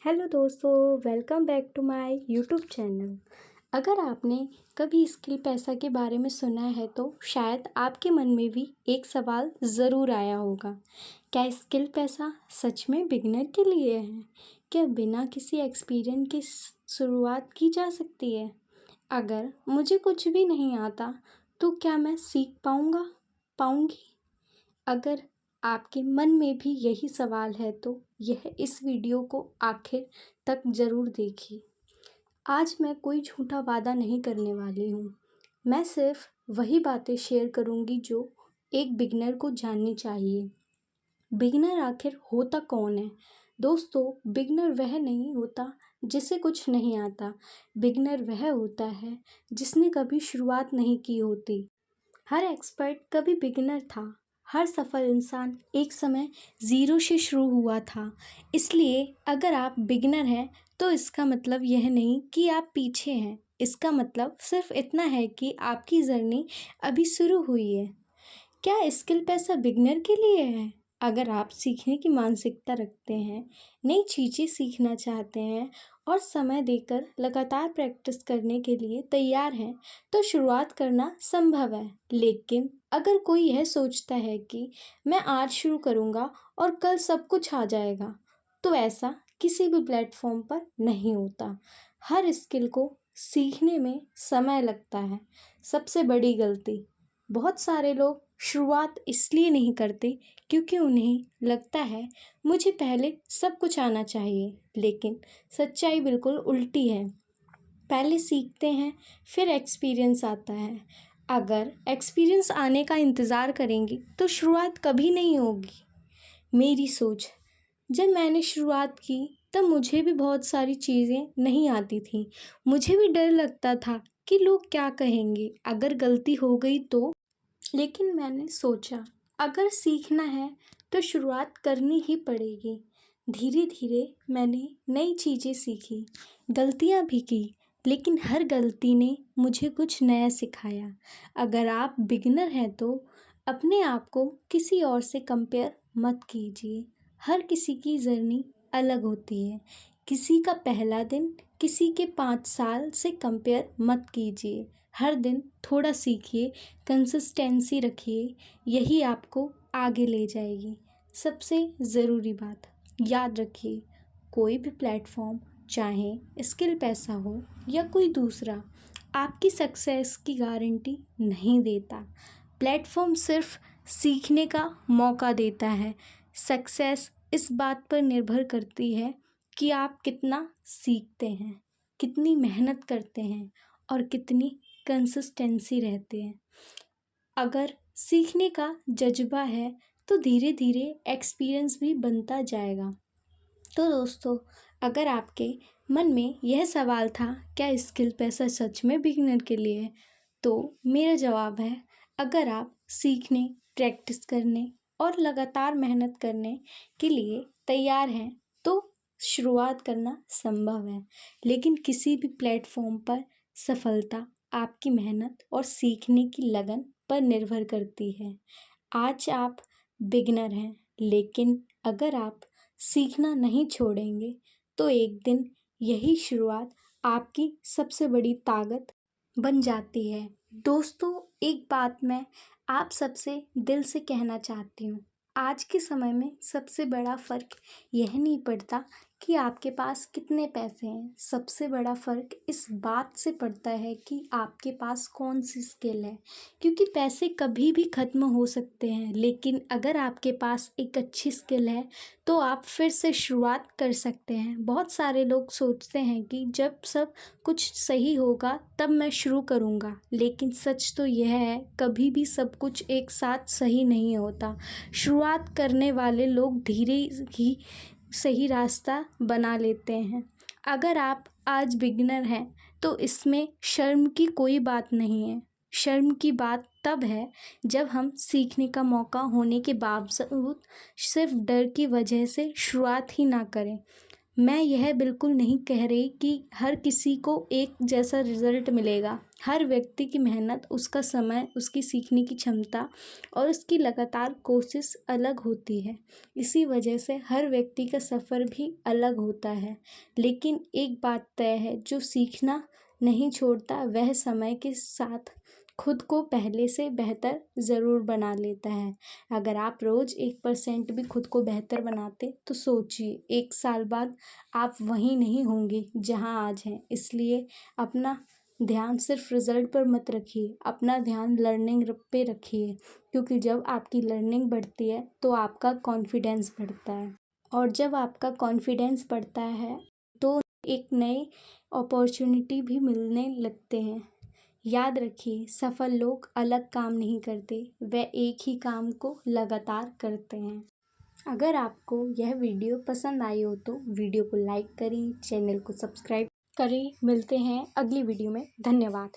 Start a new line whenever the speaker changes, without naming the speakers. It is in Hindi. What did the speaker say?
हेलो दोस्तों, welcome back to my YouTube channel. अगर आपने कभी स्किल पैसा के बारे में सुना है तो शायद आपके मन में भी एक सवाल ज़रूर आया होगा। क्या स्किल पैसा सच में बिगिनर के लिए है? क्या बिना किसी एक्सपीरियंस के शुरुआत की जा सकती है? अगर मुझे कुछ भी नहीं आता तो क्या मैं सीख पाऊंगी? अगर आपके मन में भी यही सवाल है तो यह इस वीडियो को आखिर तक ज़रूर देखिए। आज मैं कोई झूठा वादा नहीं करने वाली हूँ। मैं सिर्फ वही बातें शेयर करूँगी जो एक बिगिनर को जाननी चाहिए। बिगिनर आखिर होता कौन है? दोस्तों, बिगिनर वह नहीं होता जिसे कुछ नहीं आता। बिगिनर वह होता है जिसने कभी शुरुआत नहीं की होती। हर एक्सपर्ट कभी बिगिनर था। हर सफल इंसान एक समय ज़ीरो से शुरू हुआ था। इसलिए अगर आप बिगिनर हैं तो इसका मतलब यह नहीं कि आप पीछे हैं। इसका मतलब सिर्फ इतना है कि आपकी जर्नी अभी शुरू हुई है। क्या स्किल पैसा बिगिनर के लिए है? अगर आप सीखने की मानसिकता रखते हैं, नई चीज़ें सीखना चाहते हैं और समय देकर लगातार प्रैक्टिस करने के लिए तैयार हैं, तो शुरुआत करना संभव है। लेकिन अगर कोई यह सोचता है कि मैं आज शुरू करूँगा और कल सब कुछ आ जाएगा, तो ऐसा किसी भी प्लेटफॉर्म पर नहीं होता। हर स्किल को सीखने में समय लगता है। सबसे बड़ी गलती, बहुत सारे लोग शुरुआत इसलिए नहीं करते क्योंकि उन्हें लगता है मुझे पहले सब कुछ आना चाहिए। लेकिन सच्चाई बिल्कुल उल्टी है। पहले सीखते हैं, फिर एक्सपीरियंस आता है। अगर एक्सपीरियंस आने का इंतज़ार करेंगी तो शुरुआत कभी नहीं होगी। मेरी सोच, जब मैंने शुरुआत की तब मुझे भी बहुत सारी चीज़ें नहीं आती थी। मुझे भी डर लगता था कि लोग क्या कहेंगे अगर गलती हो गई तो। लेकिन मैंने सोचा, अगर सीखना है तो शुरुआत करनी ही पड़ेगी। धीरे धीरे मैंने नई चीज़ें सीखी, गलतियाँ भी की, लेकिन हर गलती ने मुझे कुछ नया सिखाया। अगर आप बिगिनर हैं तो अपने आप को किसी और से कंपेयर मत कीजिए। हर किसी की जर्नी अलग होती है। किसी का पहला दिन किसी के 5 साल से कंपेयर मत कीजिए। हर दिन थोड़ा सीखिए, कंसिस्टेंसी रखिए, यही आपको आगे ले जाएगी। सबसे ज़रूरी बात याद रखिए, कोई भी प्लेटफॉर्म, चाहे स्किल पैसा हो या कोई दूसरा, आपकी सक्सेस की गारंटी नहीं देता। प्लेटफॉर्म सिर्फ सीखने का मौका देता है। सक्सेस इस बात पर निर्भर करती है कि आप कितना सीखते हैं, कितनी मेहनत करते हैं और कितनी कंसिस्टेंसी रहते हैं। अगर सीखने का जज्बा है तो धीरे धीरे एक्सपीरियंस भी बनता जाएगा। तो दोस्तों, अगर आपके मन में यह सवाल था क्या स्किल पैसा सच में बिगिनर के लिए है, तो मेरा जवाब है, अगर आप सीखने, प्रैक्टिस करने और लगातार मेहनत करने के लिए तैयार हैं तो शुरुआत करना संभव है। लेकिन किसी भी प्लेटफॉर्म पर सफलता आपकी मेहनत और सीखने की लगन पर निर्भर करती है। आज आप बिगिनर हैं, लेकिन अगर आप सीखना नहीं छोड़ेंगे तो एक दिन यही शुरुआत आपकी सबसे बड़ी ताकत बन जाती है। दोस्तों, एक बात मैं आप सबसे दिल से कहना चाहती हूँ। आज के समय में सबसे बड़ा फ़र्क यह नहीं पड़ता कि आपके पास कितने पैसे हैं। सबसे बड़ा फ़र्क इस बात से पड़ता है कि आपके पास कौन सी स्किल है। क्योंकि पैसे कभी भी ख़त्म हो सकते हैं, लेकिन अगर आपके पास एक अच्छी स्किल है तो आप फिर से शुरुआत कर सकते हैं। बहुत सारे लोग सोचते हैं कि जब सब कुछ सही होगा तब मैं शुरू करूँगा, लेकिन सच तो यह है कभी भी सब कुछ एक साथ सही नहीं होता। शुरुआत करने वाले लोग धीरे ही सही रास्ता बना लेते हैं। अगर आप आज बिगिनर हैं तो इसमें शर्म की कोई बात नहीं है। शर्म की बात तब है जब हम सीखने का मौका होने के बावजूद सिर्फ डर की वजह से शुरुआत ही ना करें। मैं यह बिल्कुल नहीं कह रही कि हर किसी को एक जैसा रिज़ल्ट मिलेगा। हर व्यक्ति की मेहनत, उसका समय, उसकी सीखने की क्षमता और उसकी लगातार कोशिश अलग होती है। इसी वजह से हर व्यक्ति का सफ़र भी अलग होता है। लेकिन एक बात तय है, जो सीखना नहीं छोड़ता वह समय के साथ खुद को पहले से बेहतर ज़रूर बना लेता है। अगर आप रोज़ 1% भी खुद को बेहतर बनाते तो सोचिए 1 साल बाद आप वहीं नहीं होंगे जहां आज हैं। इसलिए अपना ध्यान सिर्फ रिजल्ट पर मत रखिए, अपना ध्यान लर्निंग पे रखिए, क्योंकि जब आपकी लर्निंग बढ़ती है तो आपका कॉन्फिडेंस बढ़ता है, और जब आपका कॉन्फिडेंस बढ़ता है तो एक नए अपॉर्चुनिटी भी मिलने लगते हैं। याद रखिए, सफल लोग अलग काम नहीं करते, वे एक ही काम को लगातार करते हैं। अगर आपको यह वीडियो पसंद आई हो तो वीडियो को लाइक करें, चैनल को सब्सक्राइब करें। मिलते हैं अगली वीडियो में। धन्यवाद।